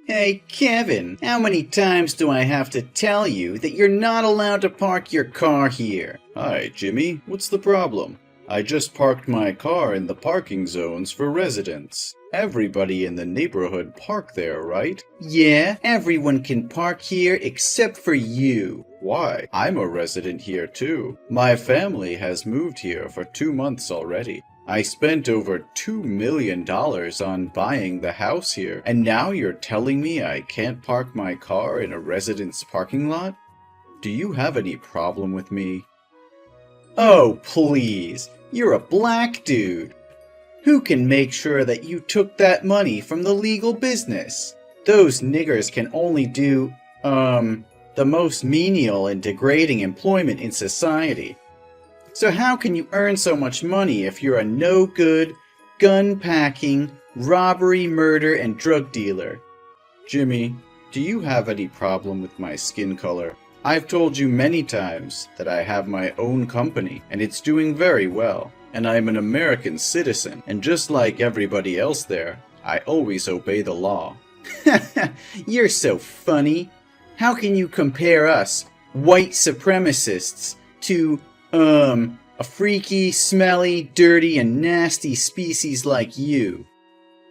Hey, Kevin, how many times do I have to tell you that you're not allowed to park your car here? Hi, Jimmy. What's the problem? I just parked my car in the parking zones for residents. Everybody in the neighborhood park there, right? Yeah, everyone can park here except for you. Why? I'm a resident here too. My family has moved here for 2 months already. I spent over $2 million on buying the house here, and now you're telling me I can't park my car in a resident's parking lot? Do you have any problem with me? Oh, please. You're a black dude. Who can make sure that you took that money from the legal business? Those niggers can only do, the most menial and degrading employment in society. So how can you earn so much money if you're a no-good, gun-packing, robbery, murder, and drug dealer? Jimmy, do you have any problem with my skin color? I've told you many times that I have my own company, and it's doing very well. And I'm an American citizen, and just like everybody else there, I always obey the law. You're so funny. How can you compare us, white supremacists, to, a freaky, smelly, dirty, and nasty species like you?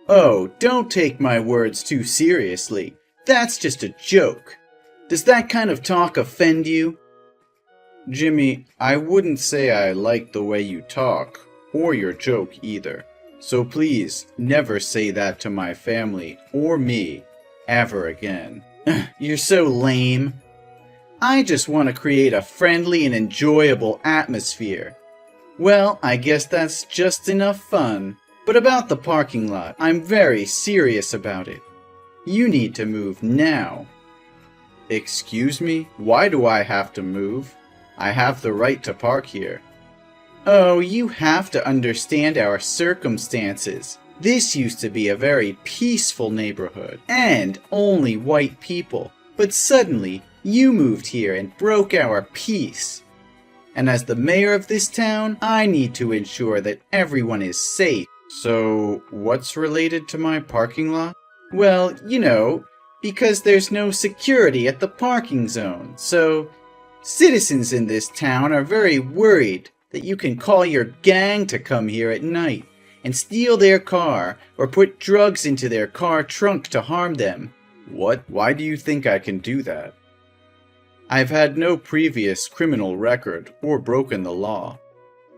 Oh, don't take my words too seriously. That's just a joke. Does that kind of talk offend you? Jimmy, I wouldn't say I like the way you talk, or your joke either. So please, never say that to my family or me, ever again. You're so lame. I just want to create a friendly and enjoyable atmosphere. Well, I guess that's just enough fun. But about the parking lot, I'm very serious about it. You need to move now. Excuse me? Why do I have to move? I have the right to park here. Oh, you have to understand our circumstances. This used to be a very peaceful neighborhood, and only white people. But suddenly, you moved here and broke our peace. And as the mayor of this town, I need to ensure that everyone is safe. So, what's related to my parking lot? Well, you know, because there's no security at the parking zone, so citizens in this town are very worried that you can call your gang to come here at night and steal their car or put drugs into their car trunk to harm them. What? Why do you think I can do that? I've had no previous criminal record or broken the law.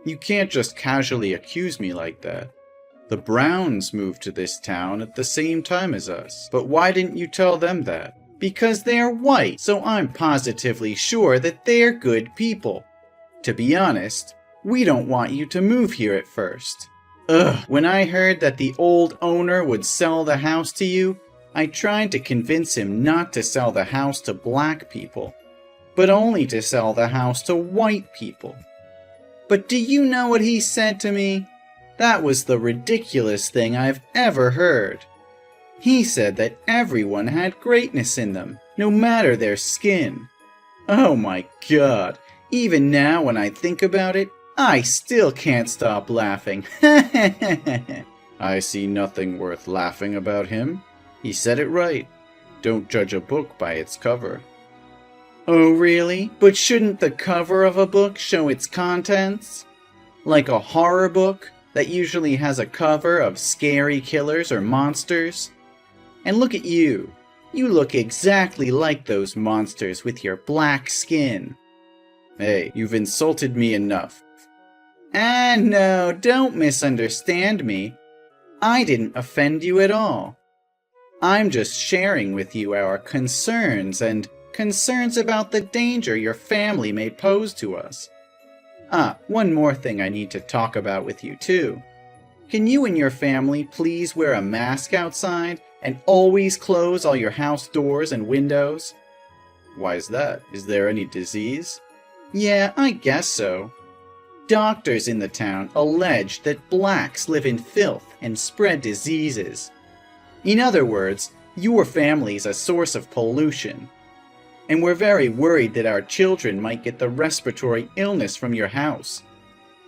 You can't just casually accuse me like that. The Browns moved to this town at the same time as us, but why didn't you tell them that? Because they're white, so I'm positively sure that they're good people. To be honest, we don't want you to move here at first. When I heard that the old owner would sell the house to you, I tried to convince him not to sell the house to black people, but only to sell the house to white people. But do you know what he said to me? That was the ridiculous thing I've ever heard. He said that everyone had greatness in them, no matter their skin. Oh my God, even now when I think about it, I still can't stop laughing. I see nothing worth laughing about him. He said it right. Don't judge a book by its cover. Oh really? But shouldn't the cover of a book show its contents? Like a horror book that usually has a cover of scary killers or monsters? And look at you. You look exactly like those monsters with your black skin. Hey, you've insulted me enough. No, don't misunderstand me. I didn't offend you at all. I'm just sharing with you our concerns and concerns about the danger your family may pose to us. One more thing I need to talk about with you too. Can you and your family please wear a mask outside and always close all your house doors and windows? Why is that? Is there any disease? Yeah, I guess so. Doctors in the town allege that blacks live in filth and spread diseases. In other words, your family's a source of pollution. And we're very worried that our children might get the respiratory illness from your house.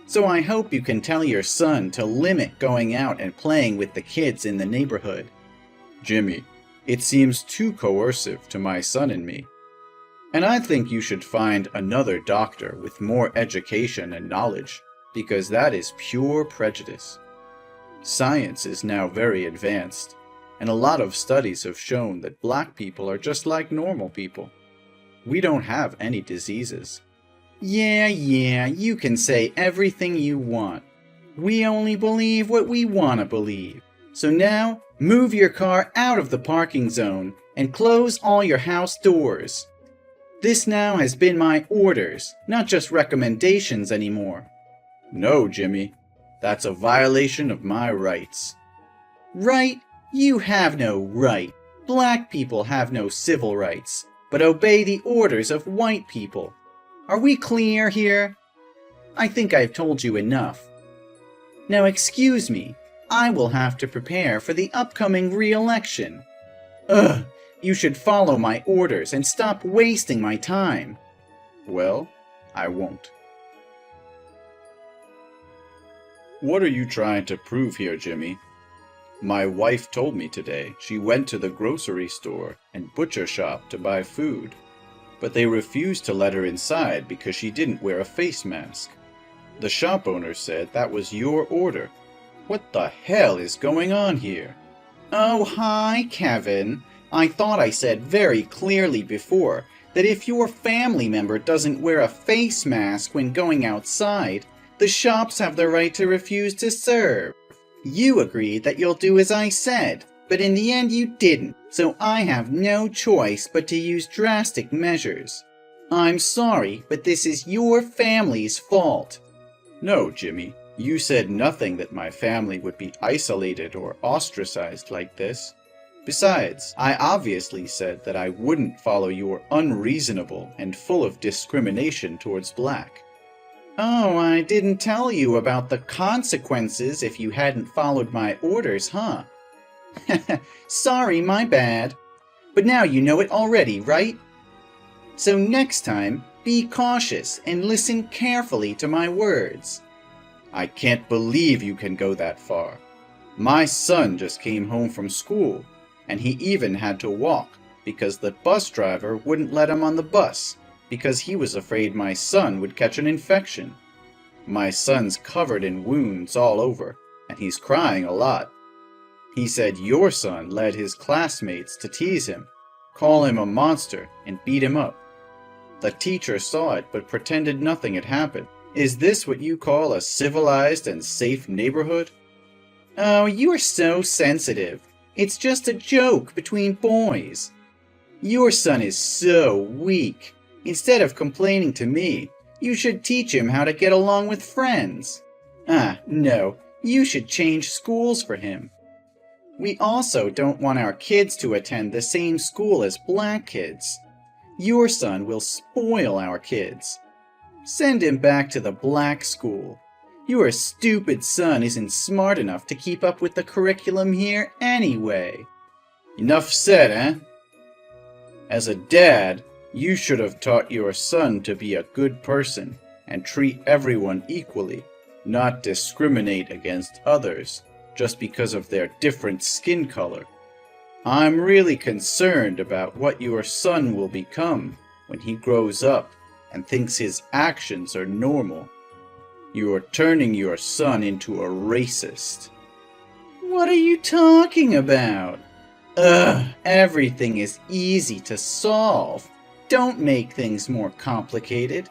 So I hope you can tell your son to limit going out and playing with the kids in the neighborhood. Jimmy, It seems too coercive to my son and me. And I think you should find another doctor with more education and knowledge, because that is pure prejudice. Science is now very advanced, and a lot of studies have shown that black people are just like normal people. We don't have any diseases. Yeah, you can say everything you want. We only believe what we want to believe. So now, move your car out of the parking zone and close all your house doors. This now has been my orders, not just recommendations anymore. No, Jimmy. That's a violation of my rights. Right? You have no right. Black people have no civil rights, but obey the orders of white people. Are we clear here? I think I've told you enough. Now excuse me, I will have to prepare for the upcoming re-election. Ugh, you should follow my orders and stop wasting my time. Well, I won't. What are you trying to prove here, Jimmy? My wife told me today she went to the grocery store and butcher shop to buy food, but they refused to let her inside because she didn't wear a face mask. The shop owner said that was your order. What the hell is going on here? Oh, hi, Kevin. I thought I said very clearly before that if your family member doesn't wear a face mask when going outside, the shops have the right to refuse to serve. You agreed that you'll do as I said, but in the end you didn't, so I have no choice but to use drastic measures. I'm sorry, but this is your family's fault. No, Jimmy, you said nothing that my family would be isolated or ostracized like this. Besides, I obviously said that I wouldn't follow your unreasonable and full of discrimination towards black. Oh, I didn't tell you about the consequences if you hadn't followed my orders, huh? Sorry, my bad. But now you know it already, right? So next time, be cautious and listen carefully to my words. I can't believe you can go that far. My son just came home from school, and he even had to walk because the bus driver wouldn't let him on the bus because he was afraid my son would catch an infection. My son's covered in wounds all over, and he's crying a lot. He said your son led his classmates to tease him, call him a monster, and beat him up. The teacher saw it but pretended nothing had happened. Is this what you call a civilized and safe neighborhood? Oh, you are so sensitive. It's just a joke between boys. Your son is so weak. Instead of complaining to me, you should teach him how to get along with friends. No, you should change schools for him. We also don't want our kids to attend the same school as black kids. Your son will spoil our kids. Send him back to the black school. Your stupid son isn't smart enough to keep up with the curriculum here anyway. Enough said, eh? As a dad, you should have taught your son to be a good person and treat everyone equally, not discriminate against others just because of their different skin color. I'm really concerned about what your son will become when he grows up and thinks his actions are normal. You are turning your son into a racist. What are you talking about? Everything is easy to solve. Don't make things more complicated.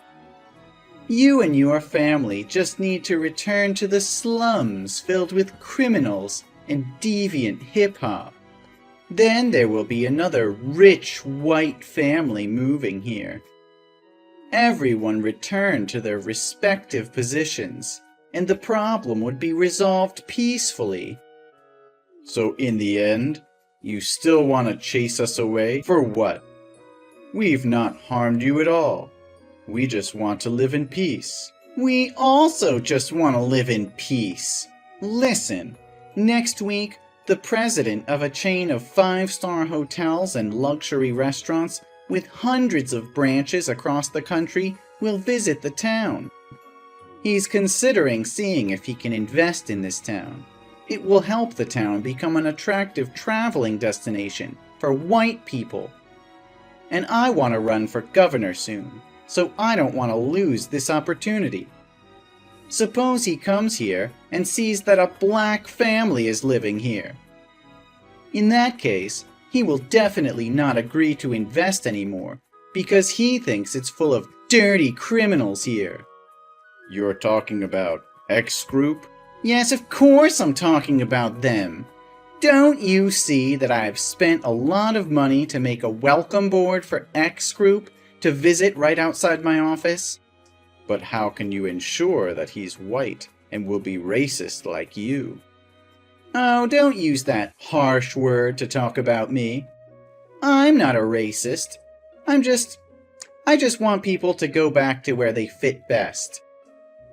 You and your family just need to return to the slums filled with criminals and deviant hip-hop. Then there will be another rich white family moving here. Everyone return to their respective positions, and the problem would be resolved peacefully. So in the end, you still want to chase us away? For what? We've not harmed you at all. We just want to live in peace. We also just want to live in peace. Listen, next week, the president of a chain of 5-star hotels and luxury restaurants with hundreds of branches across the country will visit the town. He's considering seeing if he can invest in this town. It will help the town become an attractive traveling destination for white people. And I want to run for governor soon, so I don't want to lose this opportunity. Suppose he comes here and sees that a black family is living here. In that case, he will definitely not agree to invest anymore, because he thinks it's full of dirty criminals here. You're talking about X Group? Yes, of course I'm talking about them. Don't you see that I've spent a lot of money to make a welcome board for X Group to visit right outside my office? But how can you ensure that he's white and will be racist like you? Oh, don't use that harsh word to talk about me. I'm not a racist. I just want people to go back to where they fit best.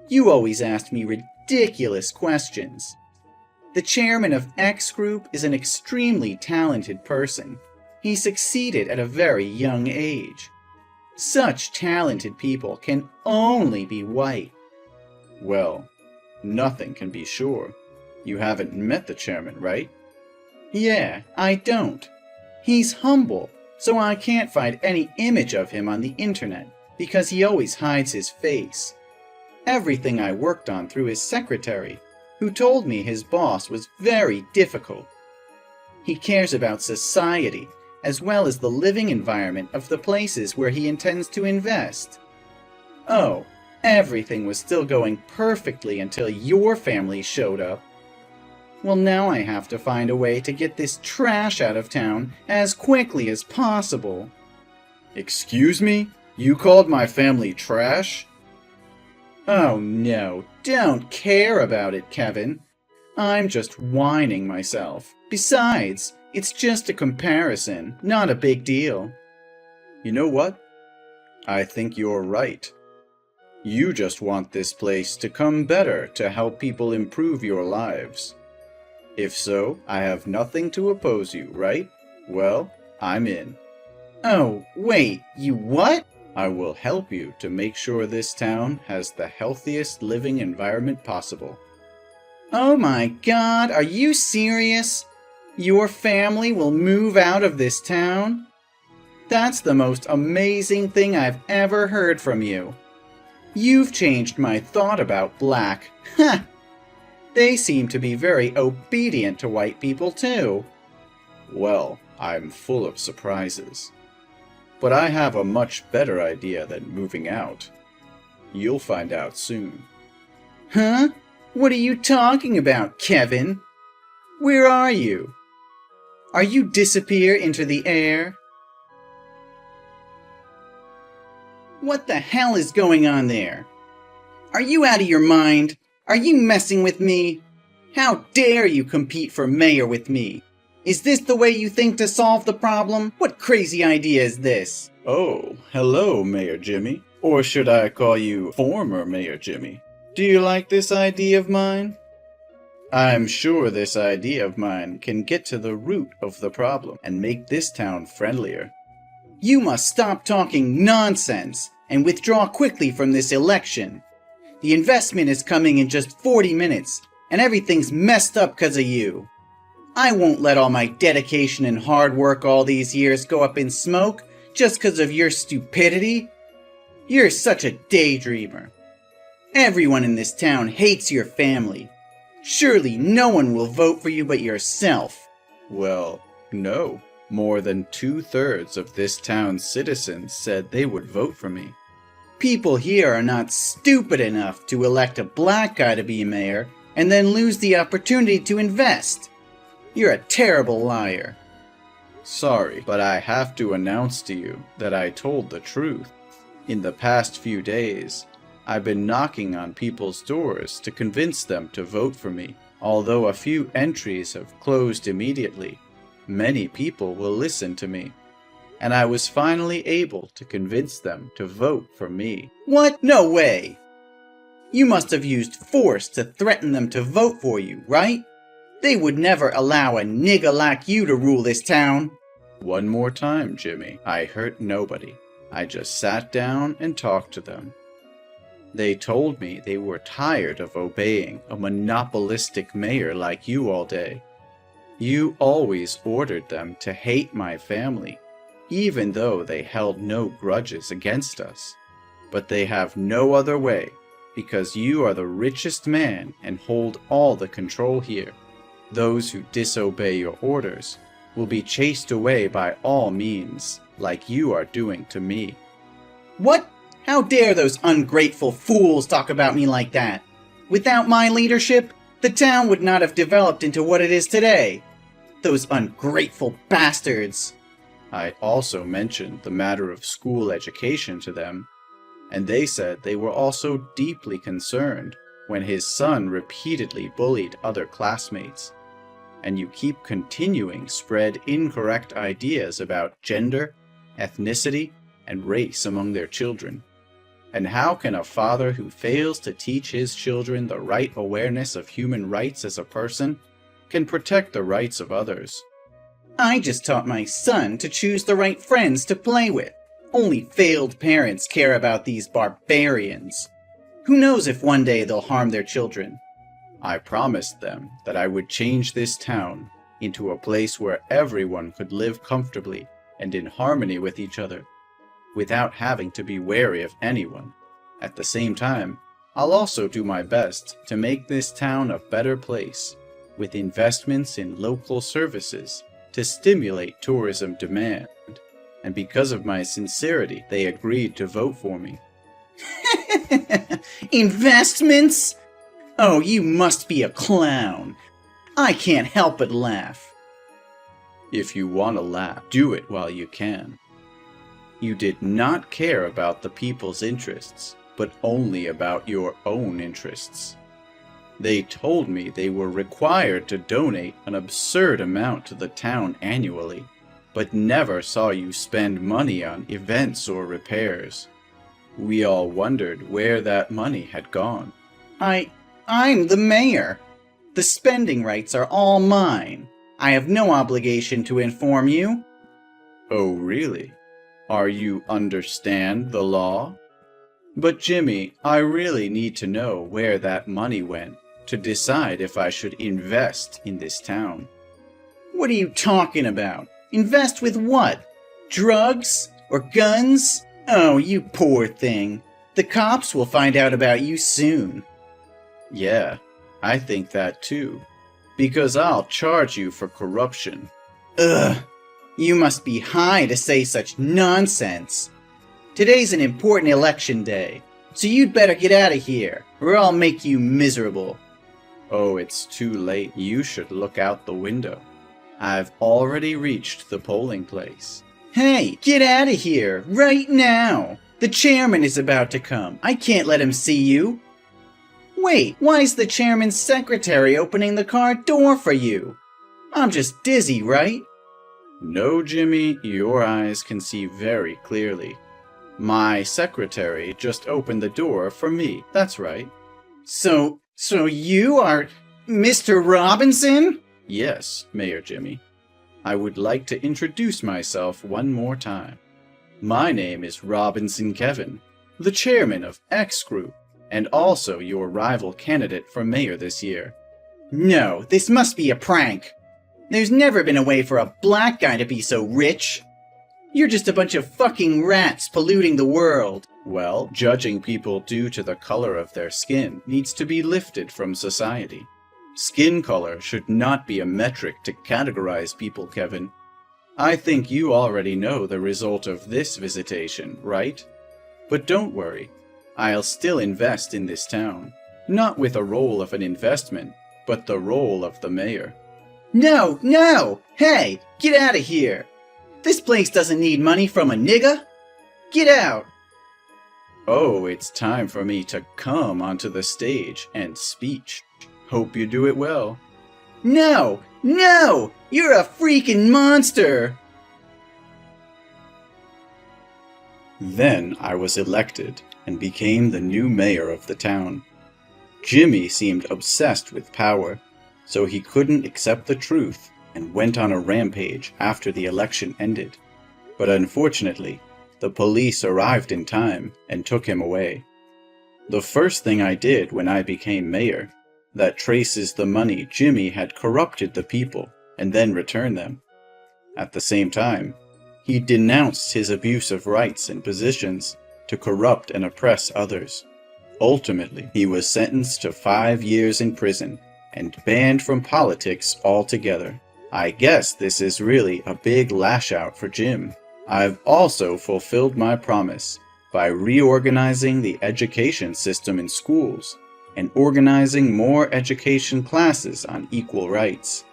You always ask me ridiculous questions. The chairman of X Group is an extremely talented person. He succeeded at a very young age. Such talented people can only be white. Well, nothing can be sure. You haven't met the chairman, right? Yeah, I don't. He's humble, so I can't find any image of him on the internet because he always hides his face. Everything I worked on through his secretary, who told me his boss was very difficult. He cares about society as well as the living environment of the places where he intends to invest. Oh, everything was still going perfectly until your family showed up. Well, now I have to find a way to get this trash out of town as quickly as possible. Excuse me? You called my family trash? Oh no, don't care about it, Kevin. I'm just whining myself. Besides, it's just a comparison, not a big deal. You know what? I think you're right. You just want this place to come better to help people improve your lives. If so, I have nothing to oppose you, right? Well, I'm in. Oh, wait, you what? I will help you to make sure this town has the healthiest living environment possible. Oh my God, are you serious? Your family will move out of this town? That's the most amazing thing I've ever heard from you. You've changed my thought about black. Ha! They seem to be very obedient to white people too. Well, I'm full of surprises. But I have a much better idea than moving out. You'll find out soon. Huh? What are you talking about, Kevin? Where are you? Are you disappear into the air? What the hell is going on there? Are you out of your mind? Are you messing with me? How dare you compete for mayor with me? Is this the way you think to solve the problem? What crazy idea is this? Oh, hello, Mayor Jimmy. Or should I call you former Mayor Jimmy? Do you like this idea of mine? I'm sure this idea of mine can get to the root of the problem and make this town friendlier. You must stop talking nonsense and withdraw quickly from this election. The investment is coming in just 40 minutes, and everything's messed up because of you. I won't let all my dedication and hard work all these years go up in smoke just because of your stupidity. You're such a daydreamer. Everyone in this town hates your family. Surely no one will vote for you but yourself. Well, no. More than 2/3 of this town's citizens said they would vote for me. People here are not stupid enough to elect a black guy to be mayor and then lose the opportunity to invest. You're a terrible liar. Sorry, but I have to announce to you that I told the truth. In the past few days, I've been knocking on people's doors to convince them to vote for me. Although a few entries have closed immediately, many people will listen to me. And I was finally able to convince them to vote for me. What? No way! You must have used force to threaten them to vote for you, right? They would never allow a nigga like you to rule this town. One more time, Jimmy. I hurt nobody. I just sat down and talked to them. They told me they were tired of obeying a monopolistic mayor like you all day. You always ordered them to hate my family, even though they held no grudges against us. But they have no other way, because you are the richest man and hold all the control here. Those who disobey your orders will be chased away by all means, like you are doing to me. What? How dare those ungrateful fools talk about me like that? Without my leadership, the town would not have developed into what it is today. Those ungrateful bastards. I also mentioned the matter of school education to them, and they said they were also deeply concerned when his son repeatedly bullied other classmates. And you keep continuing spread incorrect ideas about gender, ethnicity, and race among their children. And how can a father who fails to teach his children the right awareness of human rights as a person can protect the rights of others? I just taught my son to choose the right friends to play with. Only failed parents care about these barbarians. Who knows if one day they'll harm their children? I promised them that I would change this town into a place where everyone could live comfortably and in harmony with each other, without having to be wary of anyone. At the same time, I'll also do my best to make this town a better place, with investments in local services to stimulate tourism demand. And because of my sincerity, they agreed to vote for me. Investments? Oh, you must be a clown. I can't help but laugh. If you want to laugh, do it while you can. You did not care about the people's interests, but only about your own interests. They told me they were required to donate an absurd amount to the town annually, but never saw you spend money on events or repairs. We all wondered where that money had gone. I'm the mayor. The spending rights are all mine. I have no obligation to inform you. Oh, really? Are you understand the law? But Jimmy, I really need to know where that money went to decide if I should invest in this town. What are you talking about? Invest with what? Drugs? Or guns? Oh, you poor thing. The cops will find out about you soon. Yeah, I think that too. Because I'll charge you for corruption. Ugh, you must be high to say such nonsense. Today's an important election day, so you'd better get out of here, or I'll make you miserable. Oh, it's too late. You should look out the window. I've already reached the polling place. Hey, get out of here, right now! The chairman is about to come. I can't let him see you. Wait, why's the chairman's secretary opening the car door for you? I'm just dizzy, right? No, Jimmy, your eyes can see very clearly. My secretary just opened the door for me, that's right. So you are Mr. Robinson? Yes, Mayor Jimmy. I would like to introduce myself one more time. My name is Robinson Kevin, the chairman of X Group, and also your rival candidate for mayor this year. No, this must be a prank. There's never been a way for a black guy to be so rich. You're just a bunch of fucking rats polluting the world. Well, judging people due to the color of their skin needs to be lifted from society. Skin color should not be a metric to categorize people, Kevin. I think you already know the result of this visitation, right? But don't worry. I'll still invest in this town. Not with a role of an investment, but the role of the mayor. No! Hey, get out of here! This place doesn't need money from a nigga! Get out! Oh, it's time for me to come onto the stage and speech. Hope you do it well. No! You're a freaking monster! Then I was elected and became the new mayor of the town. Jimmy seemed obsessed with power, so he couldn't accept the truth and went on a rampage after the election ended. But unfortunately, the police arrived in time and took him away. The first thing I did when I became mayor, that traces the money Jimmy had corrupted the people and then return them. At the same time, he denounced his abuse of rights and positions to corrupt and oppress others. Ultimately, he was sentenced to 5 years in prison and banned from politics altogether. I guess this is really a big lash out for Jim. I've also fulfilled my promise by reorganizing the education system in schools and organizing more education classes on equal rights.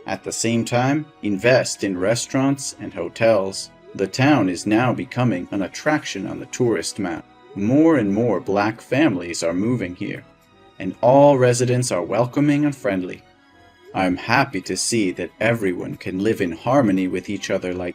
At the same time, invest in restaurants and hotels. The town is now becoming an attraction on the tourist map. More and more black families are moving here, and all residents are welcoming and friendly. I'm happy to see that everyone can live in harmony with each other like